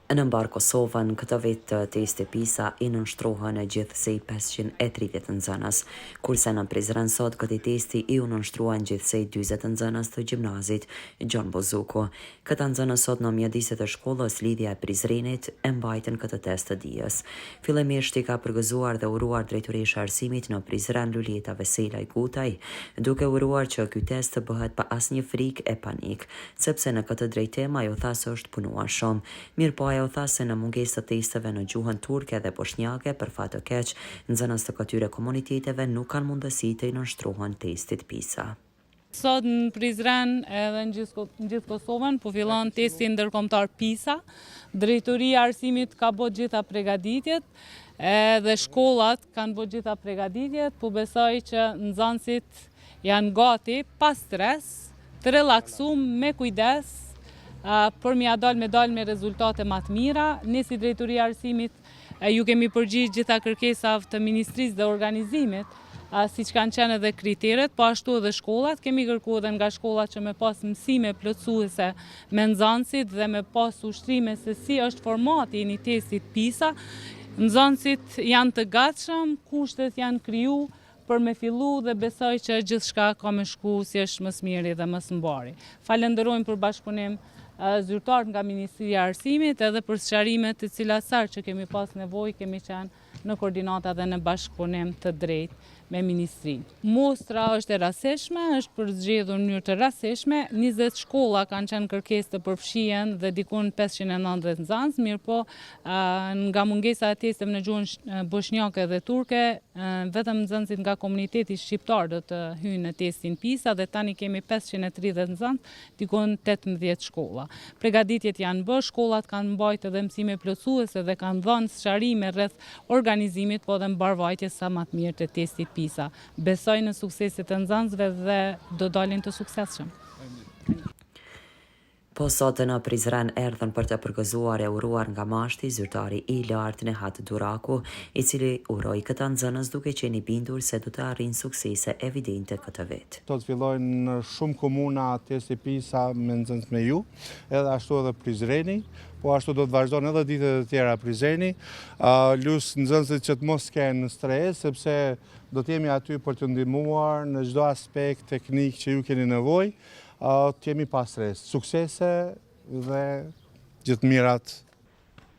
Në mbar Kosovën, këtë vit të testi PISA i nënshtrohen gjithsej 530 nxënës, kurse në Prizren sot këtij testi i nënshtrohen gjithsej 40 nxënës të gjimnazit Gjon Bozuku. Këta nxënës sot në mjediset e shkollës Lidhja e Prizrenit e mbajtën këtë test të dijes. Fillimisht i ka përgëzuar dhe uruar drejtoresha e arsimit në Prizren Lulieta Veselaj Gutaj, duke uruar që ky test të bëhet pa asnjë frikë e panik, sepse në këtë drejtim ajo tha se është punuar shumë. Mirëpo ajo tha se në mungesë të testeve në gjuhën turke dhe bosnjake, për fat të keq, nxënës të këtyre komuniteteve nuk kanë mundësi të i nënshtrohen testit PISA. Sot në Prizren edhe në gjithë Kosovën po fillon testi ndërkombëtar PISA. Drejtoria e arsimit ka bërë gjitha përgatitjet, edhe shkollat kanë bërë gjitha përgatitjet, po besoj që nxënësit janë gati pa stres, të relaksuar, me kujdes, për mi dal me rezultate më të mira. Ne si drejtoria e arsimit ju kemi përgjigj gjitha kërkesave të ministrisë dhe organizimit, siç kanë qenë edhe kriteret, po ashtu edhe shkollat. Kemi kërkuar edhe nga shkollat që me pas mësime plotësuese me nxënësit dhe me pas ushtrime se si është formati i një testit PISA. Nxënësit janë të gatshëm, kushtet janë kriju për me fillu dhe besoj që gjithçka ka me shku si është më smiri dhe më së mbari. Falenderojmë për bashkëpunim zyrtar nga Ministria e Arsimit edhe për sqarimet të cilat sa që kemi pas nevojë kemi qenë në koordinata dhe në bashkëpunim të drejtë me Ministrinë. Mostra është e rastësishme, është përzgjedhur në mënyrë të rastësishme. 20 shkolla kanë qenë kërkesë të përfshihen dhe dikun 590 nxënës, mirëpo nga mungesa e testeve në gjuhën bosnjake dhe turke, vetëm nxënësit nga komuniteti shqiptar do të hyjnë në testin PISA dhe tani kemi 530 nxënës, dikun 18 shkolla. Përgatitjet janë bërë, shkollat kanë mbajtur edhe mësime plotësuese dhe kanë dhënë sqarime rreth organizimit, po dhe mbarvajtjes sa më të mirë të testit PISA. Besoj në sukseset e nxënësve dhe do dalin të suksesshëm. Po sot në Prizren erdhën për të përgëzuar e uruar nga mashti zyrtari i lartë Nehat Duraku, i cili uroi këta nxënës duke qenë i bindur se do të arrijnë suksese evidente këtë vit. Do të fillojnë në shumë komuna testi PISA me nxënës me ju, edhe ashtu edhe Prizreni, po ashtu do të vazhdojnë edhe ditët e tjera Prizreni. Lus nxënësit që të mos kenë stres, sepse do të jemi aty për të ndihmuar në çdo aspekt teknik që ju keni nevojë. Të jemi pa stres, suksese dhe gjithë mirat.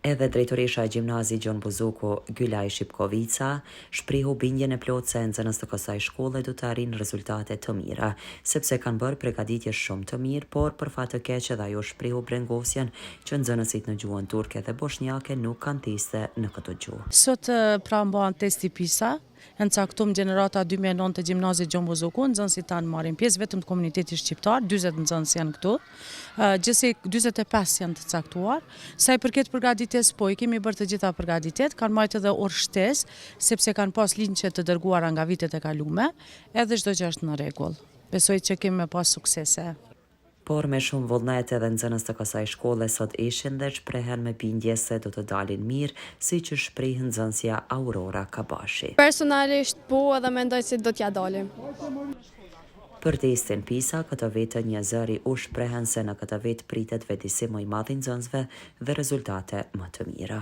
Edhe drejtoresha e gjimnazit Gjon Bozuku, Gylaj Shipkovica, shprihu bindjen e plotë se nxënës të kësaj shkolle do të arrijnë rezultate të mira, sepse kanë bërë përgatitje shumë të mirë, por për fat të keq edhe ajo shprihu brengosjen që nxënësit në gjuhën turke dhe bosnjake nuk kanë teste në këtë gjuhë. Sot pra mbahen testi PISA. Në caktum gjenerata 2009 të gjimnazit Gjon Bozuku, nxënësit tanë marrin pjesë vetëm të komunitetit shqiptar, 40 nxënës janë këtu, gjithsej 45 janë të caktuar. Sa i përket përgatitjes, po i kemi bërë të gjitha përgatitjet, kanë marrë edhe orë shtesë, sepse kanë pas linçe të dërguara nga vitet e kaluara, edhe çdo gjë është në rregull. Besoj që kemi pas suksese. Por me shumë vullnet edhe nxënës të kësaj shkolle sot ishin dhe shprehen me bindje se do të dalin mirë, si që shpreh nxënësja Aurora Kabashi. Personalisht po edhe mendoj se do t'ja dalim. Për testin PISA, këtë vit një zëri u shprehen se në këtë vit pritet vetësim më i madh i nxënësve dhe rezultate më të mira.